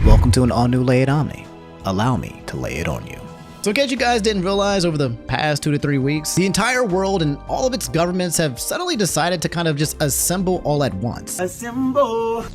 Welcome to an all-new Lay It Omni. Allow me to lay it on you. So in case you guys didn't realize, over the past 2 to 3 weeks, the entire world and all of its governments have suddenly decided to kind of just assemble all at once. Assemble!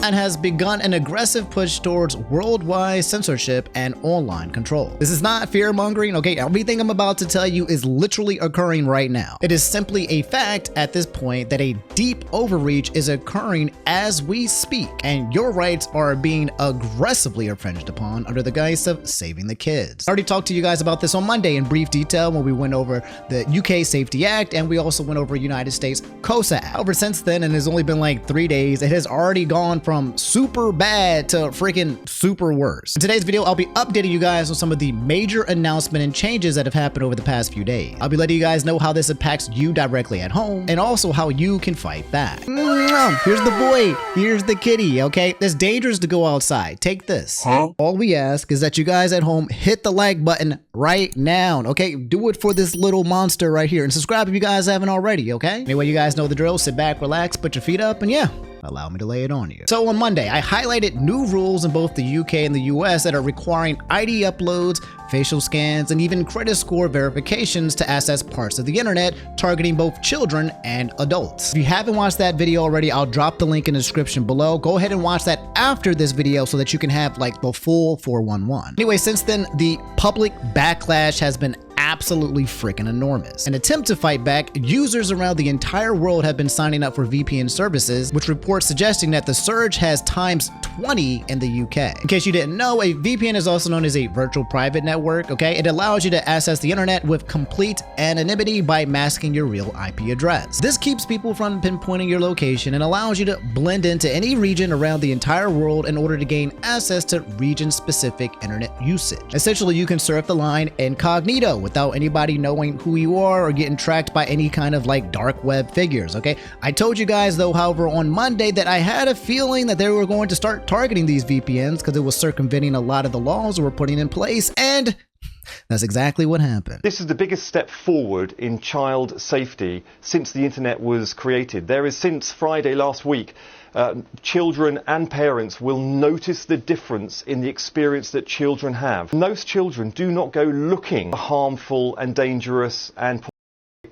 And has begun an aggressive push towards worldwide censorship and online control. This is not fear-mongering, okay? Everything I'm about to tell you is literally occurring right now. It is simply a fact at this point that a deep overreach is occurring as we speak, and your rights are being aggressively infringed upon under the guise of saving the kids. I already talked to you guys about this on Monday in brief detail when we went over the UK Safety Act, and we also went over United States KOSA Act. However, since then, and it's only been like 3 days, it has already gone from super bad to freaking super worse. In today's video, I'll be updating you guys on some of the major announcements and changes that have happened over the past few days. I'll be letting you guys know how this impacts you directly at home and also how you can fight back. Here's the boy, here's the kitty, okay? It's dangerous to go outside. Take this. All we ask is that you guys at home hit the like button right now, okay? Do it for this little monster right here, and subscribe if you guys haven't already, okay? Anyway, you guys know the drill. Sit back, relax, put your feet up, and yeah, allow me to lay it on you. So on Monday, I highlighted new rules in both the UK and the US that are requiring ID uploads, facial scans, and even credit score verifications to access parts of the internet, targeting both children and adults. If you haven't watched that video already, I'll drop the link in the description below. Go ahead and watch that after this video so that you can have like the full 411. Anyway, since then, the public backlash has been absolutely freaking enormous. In an attempt to fight back, users around the entire world have been signing up for VPN services, which reports suggesting that the surge has times 20 in the UK. In case you didn't know, a VPN is also known as a virtual private network, okay? It allows you to access the internet with complete anonymity by masking your real IP address. This keeps people from pinpointing your location and allows you to blend into any region around the entire world in order to gain access to region-specific internet usage. Essentially, you can surf the line incognito without anybody knowing who you are or getting tracked by any kind of like dark web figures, okay? I told you guys though, however, on Monday that I had a feeling that they were going to start targeting these VPNs because it was circumventing a lot of the laws we're putting in place, and that's exactly what happened. This is the biggest step forward in child safety since the internet was created. There is, since Friday last week, children and parents will notice the difference in the experience that children have. Most children do not go looking for harmful and dangerous and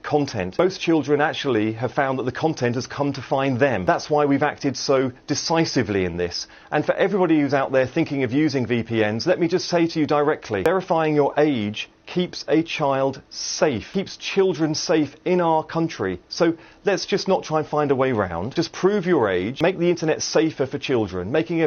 content. Most children actually have found that the content has come to find them. That's why we've acted so decisively in this. And for everybody who's out there thinking of using VPNs, let me just say to you directly, verifying your age keeps a child safe, keeps children safe in our country. So let's just not try and find a way around. Just prove your age, make the internet safer for children, make it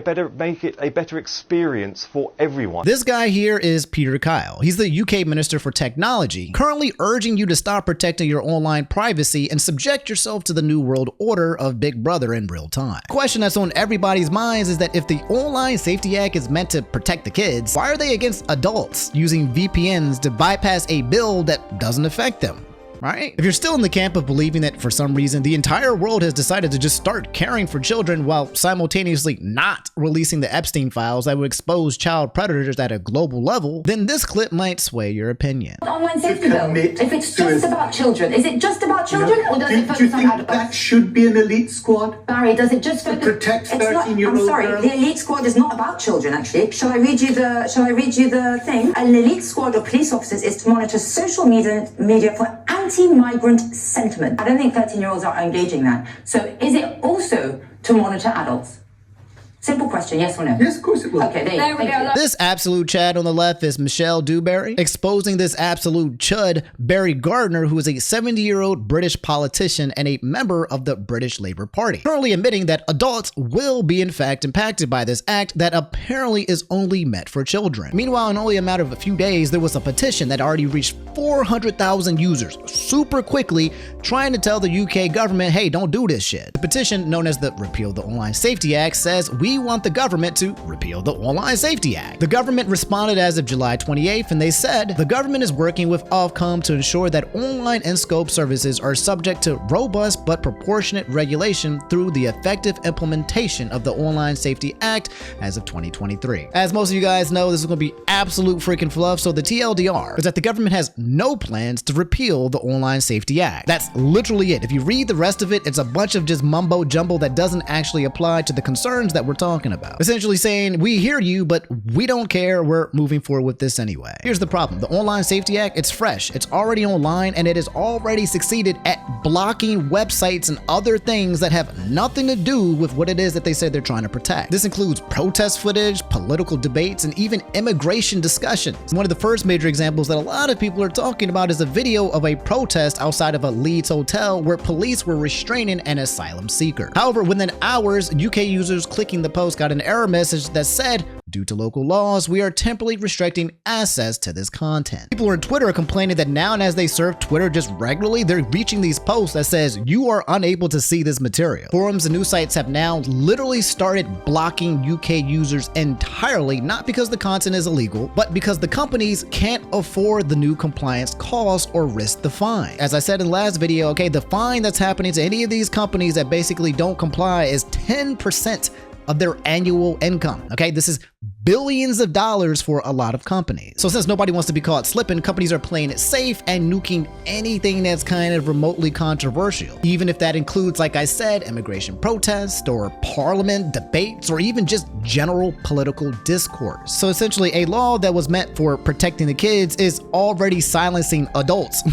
a better experience for everyone. This guy here is Peter Kyle. He's the UK Minister for Technology, currently urging you to stop protecting your online privacy and subject yourself to the new world order of Big Brother in real time. The question that's on everybody's minds is that if the Online Safety Act is meant to protect the kids, why are they against adults using VPNs to bypass a bill that doesn't affect them? Right? If you're still in the camp of believing that for some reason the entire world has decided to just start caring for children while simultaneously not releasing the Epstein files that would expose child predators at a global level, then this clip might sway your opinion. Online safety bill, if it's just about children, is it just about children, or does it focus on adults? That should be an elite squad. Barry, does it just focus? Protect 13-year-old I'm sorry, girls. the elite squad is not about children, actually. Shall I read you the thing? An elite squad of police officers is to monitor social media for anti-migrant sentiment. I don't think 13-year-olds are engaging that. So is it also to monitor adults? Simple question, yes or no? Yes, of course it will. Okay, there we go. This absolute Chad on the left is Michelle Dewberry, exposing this absolute chud, Barry Gardner, who is a 70-year-old British politician and a member of the British Labour Party, currently admitting that adults will be in fact impacted by this act that apparently is only meant for children. Meanwhile, in only a matter of a few days, there was a petition that already reached 400,000 users super quickly, trying to tell the UK government, hey, don't do this shit. The petition, known as the Repeal the Online Safety Act, says we we want the government to repeal the Online Safety Act. The government responded as of July 28th, and they said the government is working with Ofcom to ensure that online and scope services are subject to robust but proportionate regulation through the effective implementation of the Online Safety Act as of 2023. As most of you guys know, this is going to be absolute freaking fluff, so the TLDR is that the government has no plans to repeal the Online Safety Act. That's literally it. If you read the rest of it, it's a bunch of just mumbo jumbo that doesn't actually apply to the concerns that we're talking about. Essentially saying, we hear you, but we don't care. We're moving forward with this anyway. Here's the problem. The Online Safety Act, it's fresh. It's already online, and it has already succeeded at blocking websites and other things that have nothing to do with what it is that they say they're trying to protect. This includes protest footage, political debates, and even immigration discussions. One of the first major examples that a lot of people are talking about is a video of a protest outside of a Leeds hotel where police were restraining an asylum seeker. However, within hours, UK users clicking the post got an error message that said, due to local laws, we are temporarily restricting access to this content. People on Twitter are complaining that now and as they surf Twitter just regularly, they're reaching these posts that says you are unable to see this material. Forums and news sites have now literally started blocking UK users entirely, not because the content is illegal, but because the companies can't afford the new compliance costs or risk the fine. As I said in the last video, okay, the fine that's happening to any of these companies that basically don't comply is 10% of their annual income. Okay, this is billions of dollars for a lot of companies. So since nobody wants to be caught slipping, companies are playing it safe and nuking anything that's kind of remotely controversial, even if that includes, like I said, immigration protests or parliament debates or even just general political discourse. So essentially, a law that was meant for protecting the kids is already silencing adults.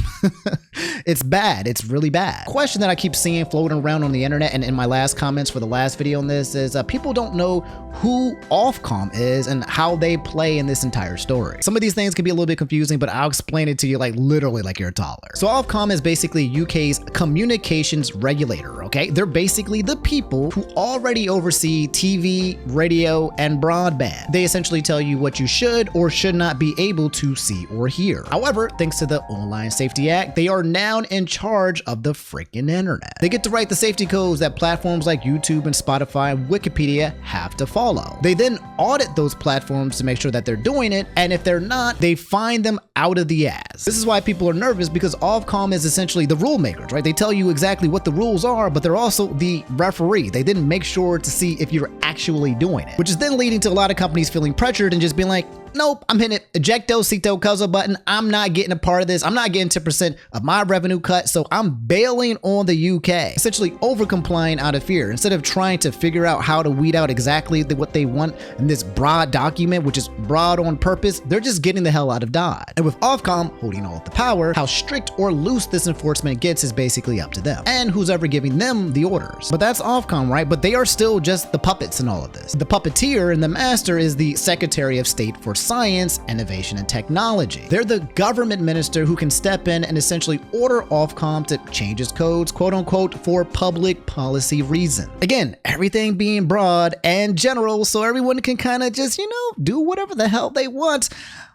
It's bad. It's really bad. Question that I keep seeing floating around on the internet and in my last comments for the last video on this is people don't know who Ofcom is and how they play in this entire story. Some of these things can be a little bit confusing, but I'll explain it to you like literally like you're a toddler. So Ofcom is basically UK's communications regulator, okay? They're basically the people who already oversee TV, radio, and broadband. They essentially tell you what you should or should not be able to see or hear. However, thanks to the Online Safety Act, they are now in charge of the freaking internet. They get to write the safety codes that platforms like YouTube and Spotify and Wikipedia have to follow. They then audit those platforms to make sure that they're doing it, and if they're not, they fine them out of the ass. This is why people are nervous, because Ofcom is essentially the rule makers, right? They tell you exactly what the rules are, but they're also the referee. They didn't make sure to see if you're actually doing it, which is then leading to a lot of companies feeling pressured and just being like, nope, I'm hitting it. Ejecto, Cito, KOSA button. I'm not getting a part of this. I'm not getting 10% of my revenue cut, so I'm bailing on the UK. Essentially over-complying out of fear, instead of trying to figure out how to weed out exactly what they want in this broad document, which is broad on purpose. They're just getting the hell out of Dodge. And with Ofcom holding all of the power, how strict or loose this enforcement gets is basically up to them and who's ever giving them the orders. But that's Ofcom, right? But they are still just the puppets in all of this. The puppeteer and the master is the Secretary of State for Science, Innovation, and Technology. They're the government minister who can step in and essentially order Ofcom to change its codes, quote unquote, for public policy reasons. Again, everything being broad and general, so everyone can kind of just, do whatever the hell they want,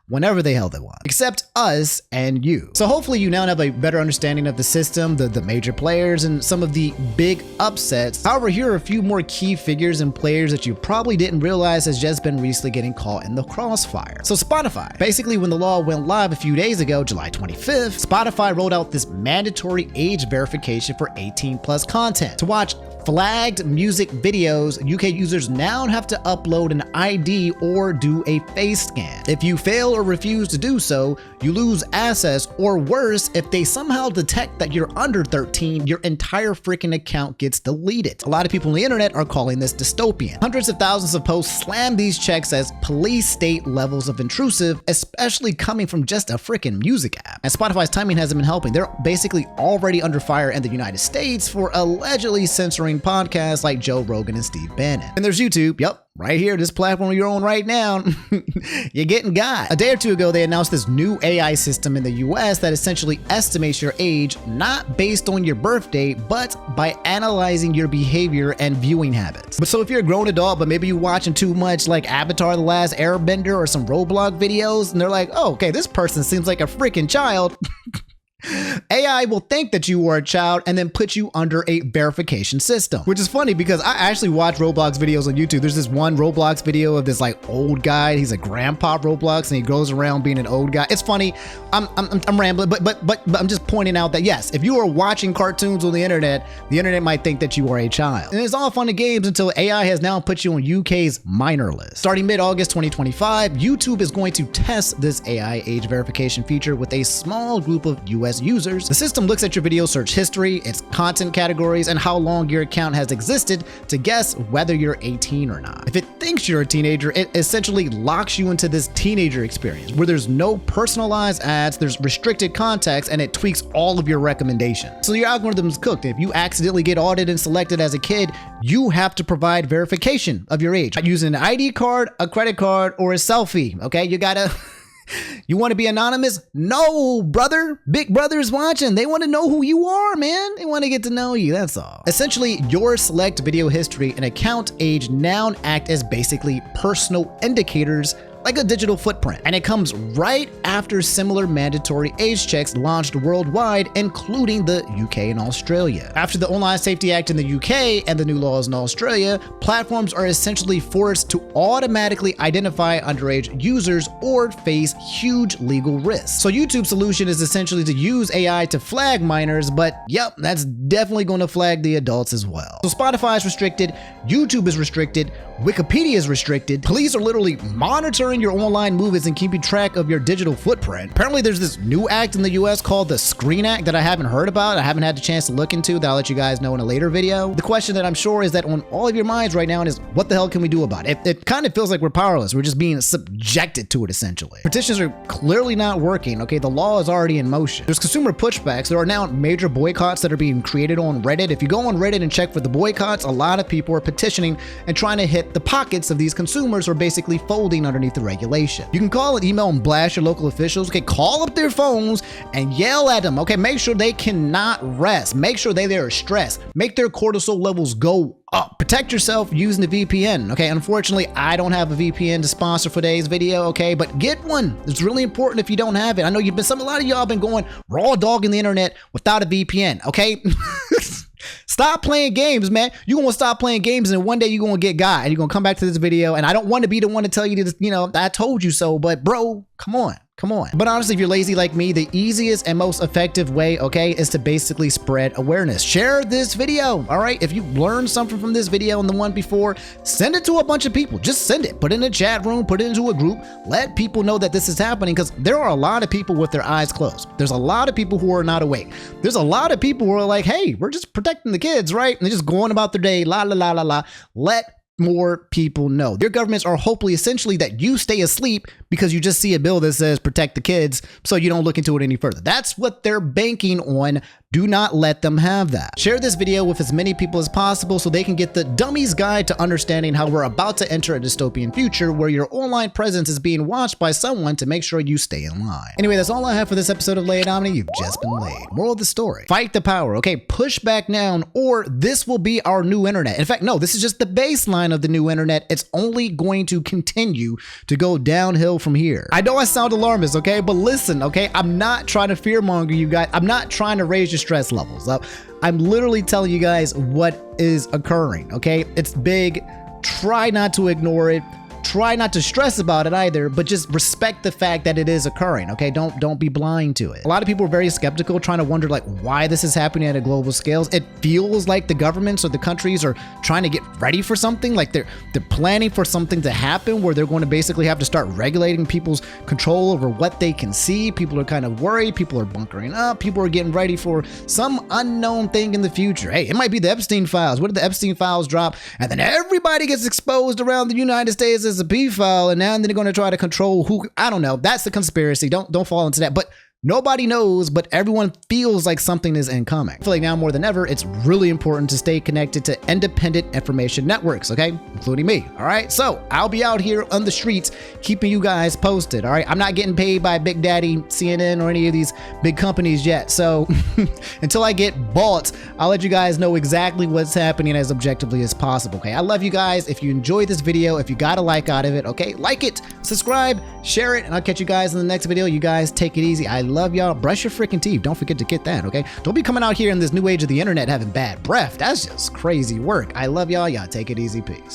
whenever the hell they want, except us and you. So hopefully you now have a better understanding of the system, the major players, and some of the big upsets. However, here are a few more key figures and players that you probably didn't realize has just been recently getting caught in the crossfire. So Spotify. Basically, when the law went live a few days ago, July 25th, Spotify rolled out this mandatory age verification for 18+ content. To watch flagged music videos, UK users now have to upload an ID or do a face scan. If you fail or refuse to do so, you lose access, or worse, if they somehow detect that you're under 13, your entire freaking account gets deleted. A lot of people on the internet are calling this dystopian. Hundreds of thousands of posts slam these checks as police state levels of intrusive, especially coming from just a freaking music app. And Spotify's timing hasn't been helping. They're basically already under fire in the United States for allegedly censoring podcasts like Joe Rogan and Steve Bannon. And there's YouTube. Yep. Right here, this platform you're on right now, you're getting got. A day or two ago, they announced this new AI system in the US that essentially estimates your age, not based on your birthday, but by analyzing your behavior and viewing habits. But so if you're a grown adult, but maybe you're watching too much like Avatar: The Last Airbender or some Roblox videos, and they're like, oh, okay, this person seems like a freaking child. AI will think that you are a child and then put you under a verification system, which is funny because I actually watch Roblox videos on YouTube. There's this one Roblox video of this like old guy. He's a grandpa Roblox and he goes around being an old guy. It's funny. I'm rambling, but I'm just pointing out that yes, if you are watching cartoons on the internet might think that you are a child. And it's all fun and games until AI has now put you on UK's minor list. Starting mid-August 2025, YouTube is going to test this AI age verification feature with a small group of US users. The system looks at your video search history, its content categories, and how long your account has existed to guess whether you're 18 or not. If it thinks you're a teenager, it essentially locks you into this teenager experience where there's no personalized ads, there's restricted context, and it tweaks all of your recommendations. So your algorithm's cooked. If you accidentally get audited and selected as a kid, you have to provide verification of your age using an ID card, a credit card, or a selfie. Okay, you gotta you want to be anonymous? No, brother. Big Brother's watching. They want to know who you are, man. They want to get to know you. That's all. Essentially, your select video history and account age now act as basically personal indicators like a digital footprint. And it comes right after similar mandatory age checks launched worldwide, including the UK and Australia. After the Online Safety Act in the UK and the new laws in Australia, platforms are essentially forced to automatically identify underage users or face huge legal risks. So YouTube's solution is essentially to use AI to flag minors, but yep, that's definitely going to flag the adults as well. So Spotify is restricted, YouTube is restricted, Wikipedia is restricted, police are literally monitoring your online movies and keeping track of your digital footprint. Apparently there's this new act in the US called the Screen Act that I haven't heard about. I haven't had the chance to look into that. I'll let you guys know in a later video. The question that I'm sure is that on all of your minds right now is what the hell can we do about it? It kind of feels like we're powerless. We're just being subjected to it essentially. Petitions are clearly not working. Okay, the law is already in motion. There's consumer pushbacks. There are now major boycotts that are being created on Reddit. If you go on Reddit and check for the boycotts, a lot of people are petitioning and trying to hit the pockets of these consumers who are basically folding underneath the regulation. You can call and email and blast your local officials. Okay, call up their phones and yell at them. Okay, make sure they cannot rest. Make sure they are stressed. Make their cortisol levels go up. Protect yourself using the VPN. Okay, unfortunately, I don't have a VPN to sponsor for today's video. Okay, but get one. It's really important if you don't have it. I know a lot of y'all been going raw dogging the internet without a VPN. Okay. Stop playing games, man. You're going to stop playing games and one day you're going to get got and you're going to come back to this video. And I don't want to be the one to tell you to, I told you so, but bro, come on. Come on. But honestly, if you're lazy like me, the easiest and most effective way, okay, is to basically spread awareness. Share this video, all right? If you learned something from this video and the one before, send it to a bunch of people. Just send it. Put it in a chat room, put it into a group. Let people know that this is happening because there are a lot of people with their eyes closed. There's a lot of people who are not awake. There's a lot of people who are like, hey, we're just protecting the kids, right? And they're just going about their day, la, la, la, la, la. Let more people know. Your governments are hopefully essentially that you stay asleep because you just see a bill that says protect the kids so you don't look into it any further. That's what they're banking on. Do not let them have that. Share this video with as many people as possible so they can get the dummy's guide to understanding how we're about to enter a dystopian future where your online presence is being watched by someone to make sure you stay in line. Anyway, that's all I have for this episode of Lay It Omni. You've just been laid. Moral of the story. Fight the power, okay? Push back down or this will be our new internet. In fact, no, this is just the baseline of the new internet. It's only going to continue to go downhill from here. I know I sound alarmist, okay? But listen, okay? I'm not trying to fearmonger you guys. I'm not trying to raise your stress levels up. I'm literally telling you guys what is occurring, okay? It's big. Try not to ignore it. Try not to stress about it either, but just respect the fact that it is occurring, okay? Don't be blind to it. A lot of people are very skeptical, trying to wonder like why this is happening at a global scale. It feels like the governments or the countries are trying to get ready for something, like they're planning for something to happen where they're going to basically have to start regulating people's control over what they can see. People are kind of worried, people are bunkering up, people are getting ready for some unknown thing in the future. Hey, it might be the Epstein files. What if the Epstein files drop and then everybody gets exposed around the United States as a pedophile, and now they're going to try to control who? I don't know. That's the conspiracy. Don't fall into that. But nobody knows, but everyone feels like something is incoming. I feel like now more than ever, it's really important to stay connected to independent information networks, okay? Including me, all right? So I'll be out here on the streets keeping you guys posted, all right? I'm not getting paid by Big Daddy, CNN, or any of these big companies yet. So until I get bought, I'll let you guys know exactly what's happening as objectively as possible, okay? I love you guys. If you enjoyed this video, if you got a like out of it, okay? Like it, subscribe, share it, and I'll catch you guys in the next video. You guys take it easy. I love y'all. Brush your freaking teeth. Don't forget to get that, okay? Don't be coming out here in this new age of the internet having bad breath. That's just crazy work. I love y'all. Y'all take it easy. Peace.